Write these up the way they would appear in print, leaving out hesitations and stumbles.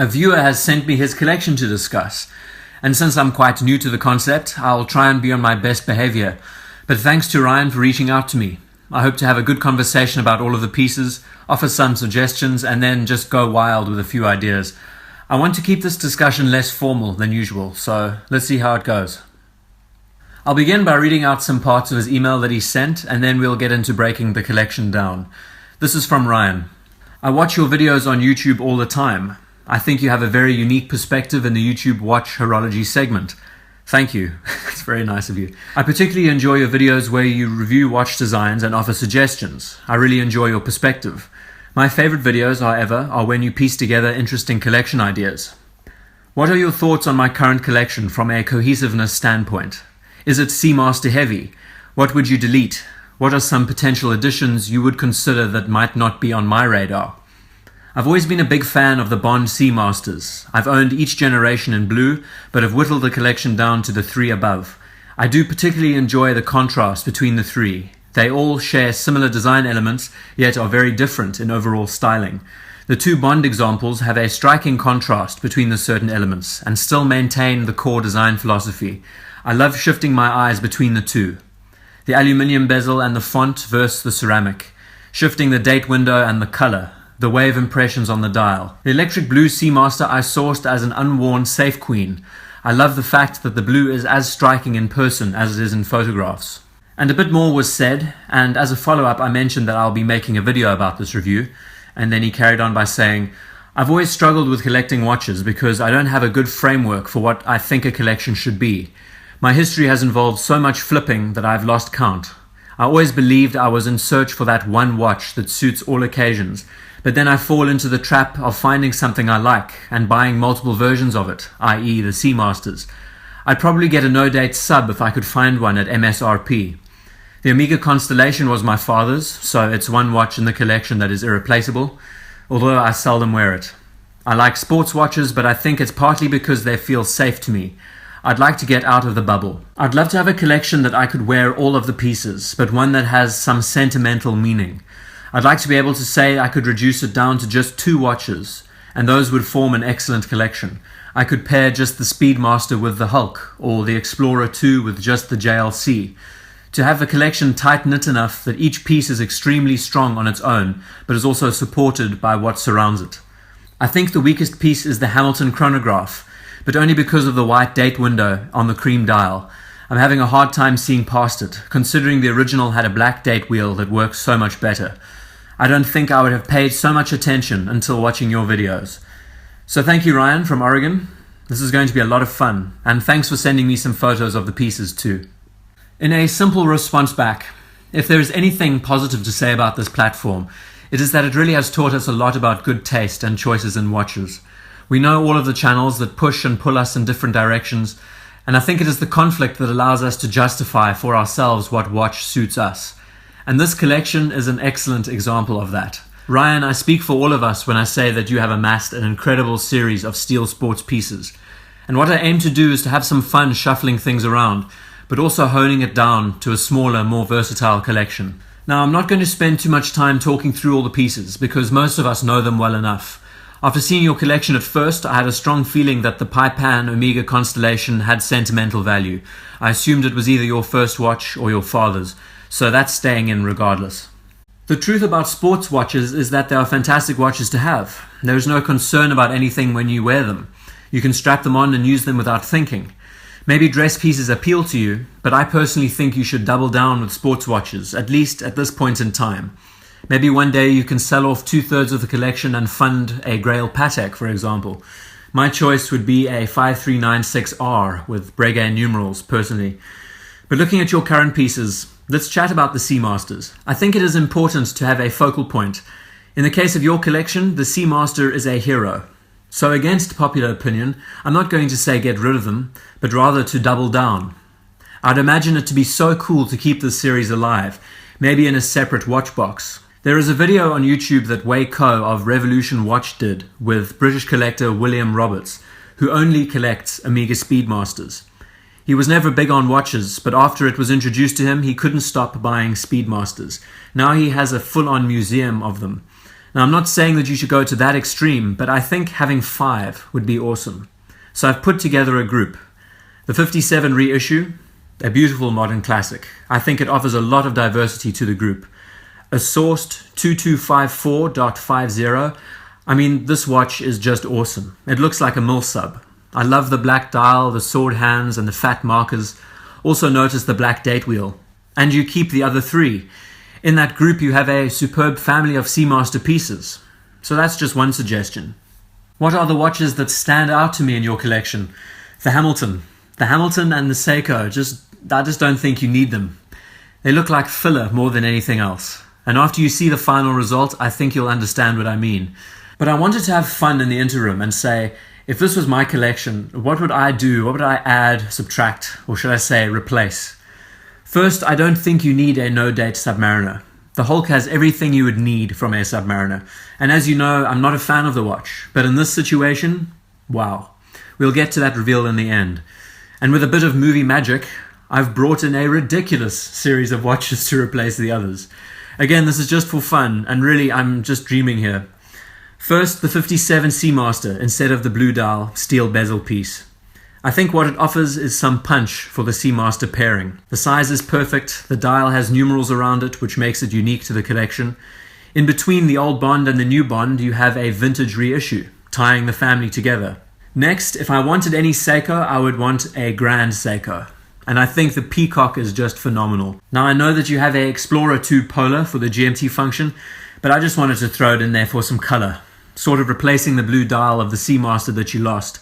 A viewer has sent me his collection to discuss, and since I'm quite new to the concept, I'll try and be on my best behavior. But thanks to Ryan for reaching out to me. I hope to have a good conversation about all of the pieces, offer some suggestions, and then just go wild with a few ideas. I want to keep this discussion less formal than usual, so let's see how it goes. I'll begin by reading out some parts of his email that he sent, and then we'll get into breaking the collection down. This is from Ryan. I watch your videos on YouTube all the time. I think you have a very unique perspective in the YouTube Watch Horology segment. Thank you. It's very nice of you. I particularly enjoy your videos where you review watch designs and offer suggestions. I really enjoy your perspective. My favorite videos, however, are when you piece together interesting collection ideas. What are your thoughts on my current collection from a cohesiveness standpoint? Is it Seamaster heavy? What would you delete? What are some potential additions you would consider that might not be on my radar? I've always been a big fan of the Bond Seamasters. I've owned each generation in blue, but have whittled the collection down to the three above. I do particularly enjoy the contrast between the three. They all share similar design elements, yet are very different in overall styling. The two Bond examples have a striking contrast between the certain elements, and still maintain the core design philosophy. I love shifting my eyes between the two. The aluminium bezel and the font versus the ceramic. Shifting the date window and the color. The wave impressions on the dial. The electric blue Seamaster I sourced as an unworn safe queen. I love the fact that the blue is as striking in person as it is in photographs. And a bit more was said, and as a follow-up I mentioned that I'll be making a video about this review, and then he carried on by saying, I've always struggled with collecting watches because I don't have a good framework for what I think a collection should be. My history has involved so much flipping that I've lost count. I always believed I was in search for that one watch that suits all occasions, but then I fall into the trap of finding something I like and buying multiple versions of it, i.e. the Seamasters. I'd probably get a no-date sub if I could find one at MSRP. The Amiga Constellation was my father's, so it's one watch in the collection that is irreplaceable, although I seldom wear it. I like sports watches, but I think it's partly because they feel safe to me. I'd like to get out of the bubble. I'd love to have a collection that I could wear all of the pieces, but one that has some sentimental meaning. I'd like to be able to say I could reduce it down to just 2 watches, and those would form an excellent collection. I could pair just the Speedmaster with the Hulk, or the Explorer 2 with just the JLC. To have the collection tight-knit enough that each piece is extremely strong on its own, but is also supported by what surrounds it. I think the weakest piece is the Hamilton chronograph, but only because of the white date window on the cream dial. I'm having a hard time seeing past it, considering the original had a black date wheel that works so much better. I don't think I would have paid so much attention until watching your videos. So thank you, Ryan from Oregon. This is going to be a lot of fun, and thanks for sending me some photos of the pieces too. In a simple response back, if there is anything positive to say about this platform, it is that it really has taught us a lot about good taste and choices in watches. We know all of the channels that push and pull us in different directions, and I think it is the conflict that allows us to justify for ourselves what watch suits us. And this collection is an excellent example of that. Ryan, I speak for all of us when I say that you have amassed an incredible series of steel sports pieces. And what I aim to do is to have some fun shuffling things around, but also honing it down to a smaller, more versatile collection. Now, I'm not going to spend too much time talking through all the pieces, because most of us know them well enough. After seeing your collection at first, I had a strong feeling that the Paipan Amiga Constellation had sentimental value. I assumed it was either your first watch or your father's, so that's staying in regardless. The truth about sports watches is that they are fantastic watches to have. There is no concern about anything when you wear them. You can strap them on and use them without thinking. Maybe dress pieces appeal to you, but I personally think you should double down with sports watches, at least at this point in time. Maybe one day you can sell off 2/3 of the collection and fund a Grail Patek, for example. My choice would be a 5396R with Breguet numerals, personally. But looking at your current pieces, let's chat about the Seamasters. I think it is important to have a focal point. In the case of your collection, the Seamaster is a hero. So against popular opinion, I'm not going to say get rid of them, but rather to double down. I'd imagine it to be so cool to keep this series alive, maybe in a separate watch box. There is a video on YouTube that Wei Ko of Revolution Watch did with British collector William Roberts, who only collects Amiga Speedmasters. He was never big on watches, but after it was introduced to him, he couldn't stop buying Speedmasters. Now he has a full-on museum of them. Now, I'm not saying that you should go to that extreme, but I think having 5 would be awesome. So I've put together a group. The 57 reissue, a beautiful modern classic. I think it offers a lot of diversity to the group. A sourced 2254.50. I mean, this watch is just awesome. It looks like a mill sub. I love the black dial, the sword hands, and the fat markers. Also notice the black date wheel. And you keep the other 3. In that group, you have a superb family of Seamaster pieces. So that's just one suggestion. What are the watches that stand out to me in your collection? The Hamilton. The Hamilton and the Seiko. I just don't think you need them. They look like filler more than anything else. And after you see the final result, I think you'll understand what I mean. But I wanted to have fun in the interim and say, if this was my collection, what would I do? What would I add, subtract, or should I say replace? First, I don't think you need a no-date Submariner. The Hulk has everything you would need from a Submariner. And as you know, I'm not a fan of the watch. But in this situation, wow. We'll get to that reveal in the end. And with a bit of movie magic, I've brought in a ridiculous series of watches to replace the others. Again, this is just for fun, and really I'm just dreaming here. First, the 57 Seamaster instead of the blue dial steel bezel piece. I think what it offers is some punch for the Seamaster pairing. The size is perfect, the dial has numerals around it which makes it unique to the collection. In between the old Bond and the new Bond you have a vintage reissue, tying the family together. Next, if I wanted any Seiko, I would want a Grand Seiko. And I think the Peacock is just phenomenal. Now I know that you have a Explorer 2 Polar for the GMT function, but I just wanted to throw it in there for some color, sort of replacing the blue dial of the Seamaster that you lost.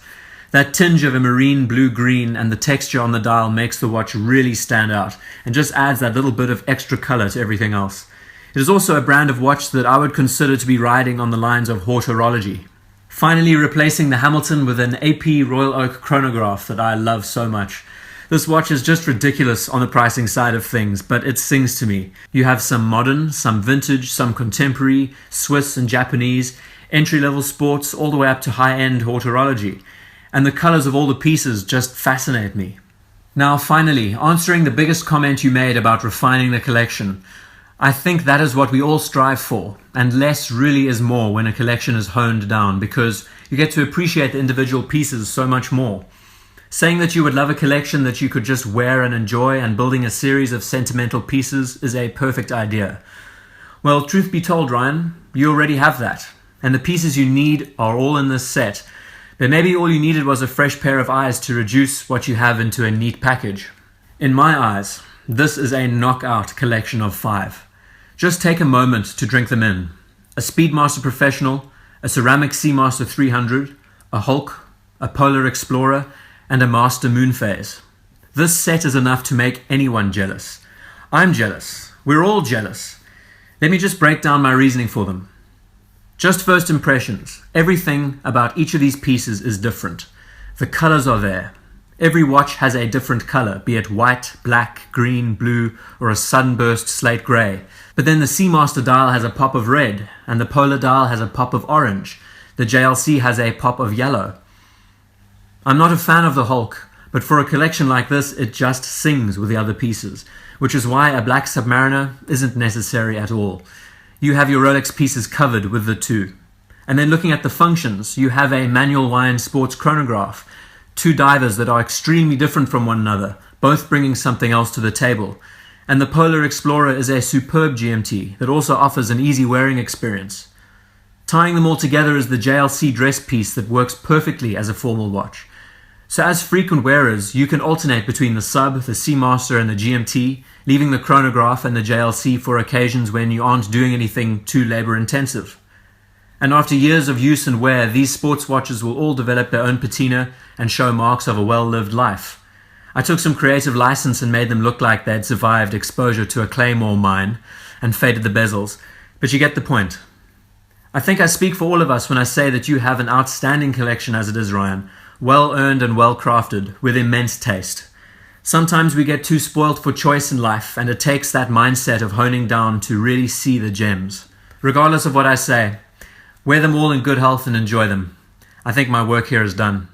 That tinge of a marine blue-green and the texture on the dial makes the watch really stand out and just adds that little bit of extra color to everything else. It is also a brand of watch that I would consider to be riding on the lines of horology. Finally, replacing the Hamilton with an AP Royal Oak chronograph that I love so much. This watch is just ridiculous on the pricing side of things, but it sings to me. You have some modern, some vintage, some contemporary, Swiss and Japanese, entry-level sports, all the way up to high-end horology. And the colors of all the pieces just fascinate me. Now finally, answering the biggest comment you made about refining the collection. I think that is what we all strive for, and less really is more when a collection is honed down, because you get to appreciate the individual pieces so much more. Saying that you would love a collection that you could just wear and enjoy and building a series of sentimental pieces is a perfect idea. Well, truth be told, Ryan, you already have that. And the pieces you need are all in this set. But maybe all you needed was a fresh pair of eyes to reduce what you have into a neat package. In my eyes, this is a knockout collection of 5. Just take a moment to drink them in. A Speedmaster Professional, a Ceramic Seamaster 300, a Hulk, a Polar Explorer, and a Master Moonphase. This set is enough to make anyone jealous. I'm jealous. We're all jealous. Let me just break down my reasoning for them. Just first impressions. Everything about each of these pieces is different. The colors are there. Every watch has a different color, be it white, black, green, blue, or a sunburst slate gray. But then the Seamaster dial has a pop of red, and the Polar dial has a pop of orange. The JLC has a pop of yellow. I'm not a fan of the Hulk, but for a collection like this, it just sings with the other pieces, which is why a black Submariner isn't necessary at all. You have your Rolex pieces covered with the 2. And then looking at the functions, you have a manual wind sports chronograph, 2 divers that are extremely different from one another, both bringing something else to the table. And the Polar Explorer is a superb GMT that also offers an easy wearing experience. Tying them all together is the JLC dress piece that works perfectly as a formal watch. So as frequent wearers, you can alternate between the Sub, the Seamaster and the GMT, leaving the chronograph and the JLC for occasions when you aren't doing anything too labor intensive. And after years of use and wear, these sports watches will all develop their own patina and show marks of a well-lived life. I took some creative license and made them look like they'd survived exposure to a claymore mine and faded the bezels, but you get the point. I think I speak for all of us when I say that you have an outstanding collection as it is, Ryan. Well earned and well crafted, with immense taste. Sometimes we get too spoilt for choice in life, and it takes that mindset of honing down to really see the gems. Regardless of what I say, wear them all in good health and enjoy them. I think my work here is done.